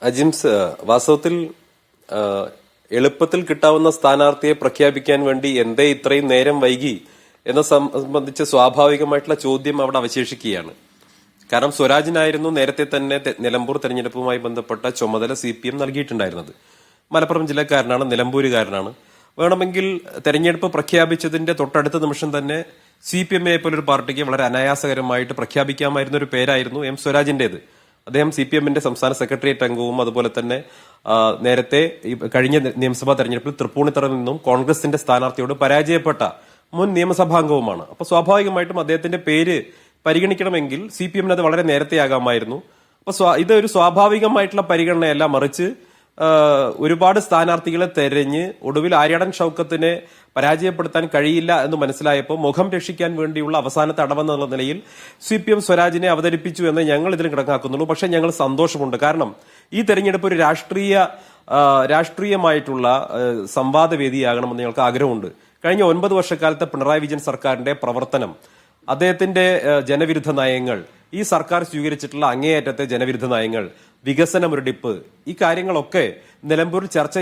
അജിംസ്, വാസ്തവത്തിൽ എളുപ്പത്തിൽ കിട്ടാവുന്ന സ്ഥാനാർത്ഥിയെ പ്രഖ്യാപിക്കാൻ വേണ്ടി എന്തേ ഇത്രയും നേരം വൈകി എന്ന സംബന്ധിച്ച് സ്വാഭാവികമായിട്ടുള്ള ചോദ്യം അവിടെ അവശേഷിക്കുകയാണ്. കാരണം സ്വരാജിനായിരുന്നു നേരത്തെ തന്നെ നിലമ്പൂർ തെരഞ്ഞെടുപ്പുമായി ബന്ധപ്പെട്ട ചുമതല CPM നൽകിയിട്ടുണ്ടായിരുന്നത്. മലപ്പുറം ജില്ലക്കാരനാണ്, നിലമ്പൂരുകാരനാണ്. വേണമെങ്കിൽ തെരഞ്ഞെടുപ്പ് പ്രഖ്യാപിച്ചതിന്റെ തൊട്ടടുത്ത നിമിഷം തന്നെ CPM-നെ പോലൊരു പാർട്ടിക്ക് വളരെ അനായാസകരമായിട്ട് പ്രഖ്യാപിക്കാമായിരുന്ന ഒരു പേരായിരുന്നു സ്വരാജിന്റേത്. അദ്ദേഹം CPM-ന്റെ സംസ്ഥാന സെക്രട്ടേറിയറ്റ് അംഗവും അതുപോലെ തന്നെ നേരത്തെ കഴിഞ്ഞ നിയമസഭാ തെരഞ്ഞെടുപ്പിൽ തൃപ്പൂണിത്തുറയിൽ നിന്നും കോൺഗ്രസിന്റെ സ്ഥാനാർത്ഥിയോട് പരാജയപ്പെട്ട മുൻ നിയമസഭാംഗവുമാണ്. അപ്പൊ സ്വാഭാവികമായിട്ടും അദ്ദേഹത്തിന്റെ പേര് പരിഗണിക്കണമെങ്കിൽ CPM-ന് അത് വളരെ നേരത്തെയാകാമായിരുന്നു. അപ്പൊ ഇതൊരു സ്വാഭാവികമായിട്ടുള്ള പരിഗണനയല്ല, മറിച്ച് ഒരുപാട് സ്ഥാനാർത്ഥികളെ തെരഞ്ഞ് ഒടുവിൽ ആര്യാടൻ ഷൗക്കത്തിനെ പരാജയപ്പെടുത്താൻ കഴിയില്ല എന്ന് മനസ്സിലായപ്പോൾ മുഖം രക്ഷിക്കാൻ വേണ്ടിയുള്ള അവസാനത്തെ അടവെന്നുള്ള നിലയിൽ CPM സ്വരാജിനെ അവതരിപ്പിച്ചു എന്ന് ഞങ്ങൾ ഇതിൽ കണക്കാക്കുന്നുള്ളൂ. പക്ഷെ ഞങ്ങൾ സന്തോഷമുണ്ട്. കാരണം ഈ തെരഞ്ഞെടുപ്പ് ഒരു രാഷ്ട്രീയമായിട്ടുള്ള സംവാദവേദിയാകണമെന്ന് ഞങ്ങൾക്ക് ആഗ്രഹമുണ്ട്. കഴിഞ്ഞ 9 വർഷക്കാലത്തെ പിണറായി വിജയൻ സർക്കാരിന്റെ പ്രവർത്തനം, അദ്ദേഹത്തിന്റെ ജനവിരുദ്ധ നയങ്ങൾ, ഈ സർക്കാർ സ്വീകരിച്ചിട്ടുള്ള അങ്ങേയറ്റത്തെ ജനവിരുദ്ധ നയങ്ങൾ, വികസന മുരടിപ്പ്, ഈ കാര്യങ്ങളൊക്കെ നിലമ്പൂരിൽ ചർച്ച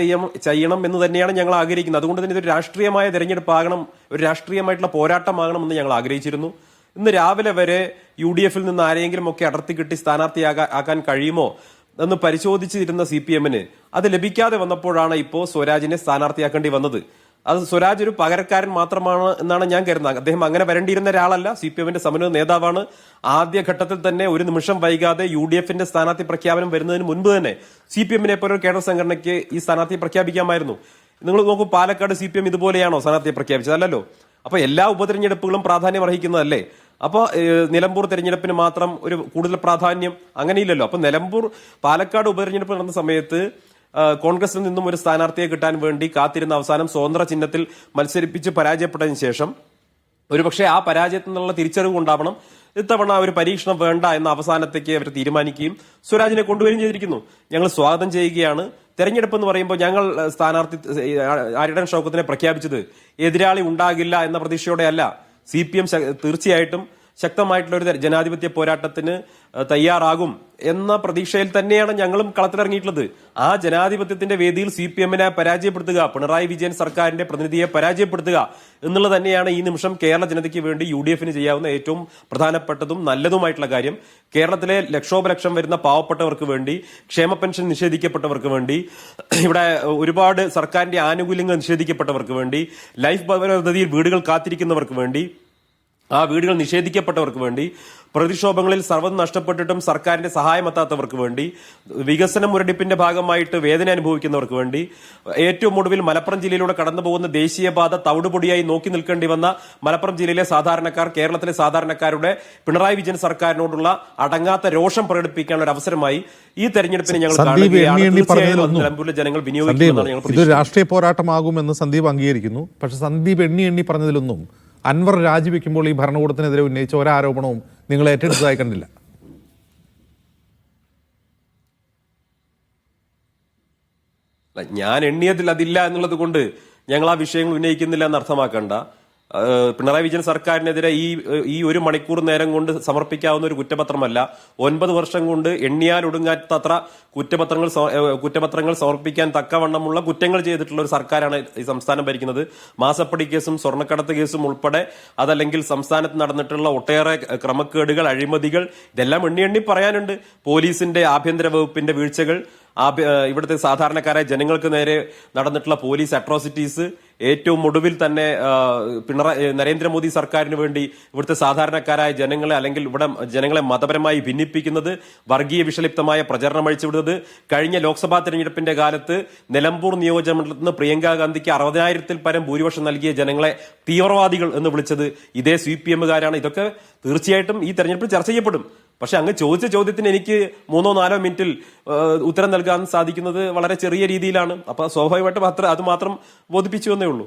ചെയ്യണം എന്ന് തന്നെയാണ് ഞങ്ങൾ ആഗ്രഹിക്കുന്നത്. അതുകൊണ്ട് തന്നെ ഇതൊരു രാഷ്ട്രീയമായ തെരഞ്ഞെടുപ്പാകണം, ഒരു രാഷ്ട്രീയമായിട്ടുള്ള പോരാട്ടമാകണമെന്ന് ഞങ്ങൾ ആഗ്രഹിച്ചിരുന്നു. ഇന്ന് രാവിലെ വരെ UDF-ൽ നിന്ന് ആരെങ്കിലും ഒക്കെ അടർത്തി കിട്ടി സ്ഥാനാർത്ഥിയാക്കാൻ കഴിയുമോ എന്ന് പരിശോധിച്ചിരുന്ന CPM-ന് അത് ലഭിക്കാതെ വന്നപ്പോഴാണ് ഇപ്പോൾ സ്വരാജിനെ സ്ഥാനാർത്ഥിയാക്കേണ്ടി വന്നത്. അത് സ്വരാജ് ഒരു പകരക്കാരൻ മാത്രമാണ് എന്നാണ് ഞാൻ കരുതുന്നത്. അദ്ദേഹം അങ്ങനെ വരേണ്ടിയിരുന്ന ഒരാളല്ല. CPM-ന്റെ സമന്വയ നേതാവാണ്. ആദ്യഘട്ടത്തിൽ തന്നെ ഒരു നിമിഷം വൈകാതെ UDF-ന്റെ സ്ഥാനാർത്ഥി പ്രഖ്യാപനം വരുന്നതിന് മുൻപ് തന്നെ CPM-നെ പോലെ ഒരു കേഡർ സംഘടനയ്ക്ക് ഈ സ്ഥാനാർത്ഥിയെ പ്രഖ്യാപിക്കാമായിരുന്നു. നിങ്ങൾ നോക്കൂ, പാലക്കാട് CPM ഇതുപോലെയാണോ സ്ഥാനാർത്ഥിയെ പ്രഖ്യാപിച്ചത്? അല്ലല്ലോ. അപ്പൊ എല്ലാ ഉപതെരഞ്ഞെടുപ്പുകളും പ്രാധാന്യം അർഹിക്കുന്നതല്ലേ? അപ്പൊ നിലമ്പൂർ തെരഞ്ഞെടുപ്പിന് മാത്രം ഒരു കൂടുതൽ പ്രാധാന്യം അങ്ങനെയില്ലല്ലോ. അപ്പൊ പാലക്കാട് ഉപതെരഞ്ഞെടുപ്പ് നടന്ന സമയത്ത് കോൺഗ്രസിൽ നിന്നും ഒരു സ്ഥാനാർത്ഥിയെ കിട്ടാൻ വേണ്ടി കാത്തിരുന്ന അവസാനം സ്വതന്ത്ര ചിഹ്നത്തിൽ മത്സരിപ്പിച്ച് പരാജയപ്പെട്ടതിന് ശേഷം ഒരുപക്ഷെ ആ പരാജയത്തിൽ നിന്നുള്ള തിരിച്ചറിവ് ഉണ്ടാവണം ഇത്തവണ ഒരു പരീക്ഷണം വേണ്ട എന്ന അവസാനത്തേക്ക് അവർ തീരുമാനിക്കുകയും സ്വരാജിനെ കൊണ്ടുവരികയും ചെയ്തിരിക്കുന്നു. ഞങ്ങൾ സ്വാഗതം ചെയ്യുകയാണ്. തെരഞ്ഞെടുപ്പ് എന്ന് പറയുമ്പോൾ ഞങ്ങൾ സ്ഥാനാർത്ഥി ആര്യാടൻ ഷൗക്കത്തിനെ പ്രഖ്യാപിച്ചത് എതിരാളി ഉണ്ടാകില്ല എന്ന പ്രതീക്ഷയോടെ അല്ല. CPM തീർച്ചയായിട്ടും ശക്തമായിട്ടുള്ള ഒരു ജനാധിപത്യ പോരാട്ടത്തിന് തയ്യാറാകും എന്ന പ്രതീക്ഷയിൽ തന്നെയാണ് ഞങ്ങളും കളത്തിലിറങ്ങിയിട്ടുള്ളത്. ആ ജനാധിപത്യത്തിന്റെ വേദിയിൽ CPM-നെ പരാജയപ്പെടുത്തുക, പിണറായി വിജയൻ സർക്കാരിന്റെ പ്രതിനിധിയെ പരാജയപ്പെടുത്തുക എന്നുള്ളത് തന്നെയാണ് ഈ നിമിഷം കേരള ജനതയ്ക്ക് വേണ്ടി UDF-ന് ചെയ്യാവുന്ന ഏറ്റവും പ്രധാനപ്പെട്ടതും നല്ലതുമായിട്ടുള്ള കാര്യം. കേരളത്തിലെ ലക്ഷോപലക്ഷം വരുന്ന പാവപ്പെട്ടവർക്ക് വേണ്ടി, ക്ഷേമ പെൻഷൻ നിഷേധിക്കപ്പെട്ടവർക്ക് വേണ്ടി, ഇവിടെ ഒരുപാട് സർക്കാരിന്റെ ആനുകൂല്യങ്ങൾ നിഷേധിക്കപ്പെട്ടവർക്ക് വേണ്ടി, ലൈഫ് ഭവന പദ്ധതിയിൽ വീടുകൾ കാത്തിരിക്കുന്നവർക്ക് വേണ്ടി, ആ വീടുകൾ നിഷേധിക്കപ്പെട്ടവർക്ക് വേണ്ടി, പ്രതിക്ഷോഭങ്ങളിൽ സർവ്വം നഷ്ടപ്പെട്ടിട്ടും സർക്കാരിന്റെ സഹായമെത്താത്തവർക്ക് വേണ്ടി, വികസന മുരടിപ്പിന്റെ ഭാഗമായിട്ട് വേദന അനുഭവിക്കുന്നവർക്ക് വേണ്ടി, ഏറ്റവും ഒടുവിൽ മലപ്പുറം ജില്ലയിലൂടെ കടന്നുപോകുന്ന ദേശീയപാത തവിടുപൊടിയായി നോക്കി നിൽക്കേണ്ടി വന്ന മലപ്പുറം ജില്ലയിലെ സാധാരണക്കാർ, കേരളത്തിലെ സാധാരണക്കാരുടെ പിണറായി വിജയൻ സർക്കാരിനോടുള്ള അടങ്ങാത്ത രോഷം പ്രകടിപ്പിക്കാനുള്ള ഒരു അവസരമായി ഈ തെരഞ്ഞെടുപ്പിനെ ഞങ്ങൾ കാണുകയാണ്. നിലമ്പൂരിലെ ജനങ്ങൾ വിനിയോഗിക്കുമെന്നാണ് ഞങ്ങൾ പ്രതീക്ഷിക്കുന്നത്. ഇത് രാഷ്ട്രീയ പോരാട്ടമാകുമെന്ന് സന്ദീപ് അംഗീകരിക്കുന്നു. പക്ഷെ സന്ദീപ് എണ്ണി പറഞ്ഞതിലൊന്നും അൻവർ രാജിവെക്കുമ്പോൾ ഈ ഭരണകൂടത്തിനെതിരെ ഉന്നയിച്ച ഒരാരോപണവും നിങ്ങൾ ഏറ്റെടുത്തതായി കണ്ടില്ല. ഞാൻ എണ്ണിയതിൽ അതില്ല എന്നുള്ളത് കൊണ്ട് ഞങ്ങൾ ആ വിഷയങ്ങൾ ഉന്നയിക്കുന്നില്ല എന്ന് അർത്ഥമാക്കണ്ട. പിണറായി വിജയൻ സർക്കാരിനെതിരെ ഈ 1 മണിക്കൂർ നേരം കൊണ്ട് സമർപ്പിക്കാവുന്ന ഒരു കുറ്റപത്രമല്ല. 9 വർഷം കൊണ്ട് എണ്ണിയാൽ ഒടുങ്ങാത്തത്ര കുറ്റപത്രങ്ങൾ സമർപ്പിക്കാൻ തക്കവണ്ണമുള്ള കുറ്റങ്ങൾ ചെയ്തിട്ടുള്ള ഒരു സർക്കാരാണ് ഈ സംസ്ഥാനം ഭരിക്കുന്നത്. മാസപ്പടി കേസും സ്വർണ്ണക്കടത്ത് കേസും ഉൾപ്പെടെ, അതല്ലെങ്കിൽ സംസ്ഥാനത്ത് നടന്നിട്ടുള്ള ഒട്ടേറെ ക്രമക്കേടുകൾ, അഴിമതികൾ, ഇതെല്ലാം എണ്ണി പറയാനുണ്ട്. പോലീസിന്റെ, ആഭ്യന്തര വകുപ്പിന്റെ വീഴ്ചകൾ, ഇവിടുത്തെ സാധാരണക്കാരായ ജനങ്ങൾക്ക് നേരെ നടന്നിട്ടുള്ള പോലീസ് അട്രോസിറ്റീസ്, ഏറ്റവും ഒടുവിൽ തന്നെ നരേന്ദ്രമോദി സർക്കാരിന് വേണ്ടി ഇവിടുത്തെ സാധാരണക്കാരായ ജനങ്ങളെ, അല്ലെങ്കിൽ ഇവിടെ ജനങ്ങളെ മതപരമായി ഭിന്നിപ്പിക്കുന്നത്, വർഗീയ വിഷലിപ്തമായ പ്രചരണം അഴിച്ചുവിടുന്നത്, കഴിഞ്ഞ ലോക്സഭാ തെരഞ്ഞെടുപ്പിന്റെ കാലത്ത് നിലമ്പൂർ നിയോജകമണ്ഡലത്തിൽ നിന്ന് പ്രിയങ്കാ ഗാന്ധിക്ക് 60,000-ൽ പരം ഭൂരിപക്ഷം നൽകിയ ജനങ്ങളെ തീവ്രവാദികൾ എന്ന് വിളിച്ചത് ഇതേ CPM-കാരാണ്. ഇതൊക്കെ തീർച്ചയായിട്ടും ഈ തെരഞ്ഞെടുപ്പിൽ ചർച്ച ചെയ്യപ്പെടും. പക്ഷെ അങ്ങ് ചോദിച്ച ചോദ്യത്തിന് എനിക്ക് 3-4 മിനിറ്റിൽ ഉത്തരം നൽകാൻ സാധിക്കുന്നത് വളരെ ചെറിയ രീതിയിലാണ്. അപ്പൊ സ്വാഭാവികമായിട്ടും അത് മാത്രം ബോധിപ്പിച്ചു എന്നേ ഉള്ളൂ.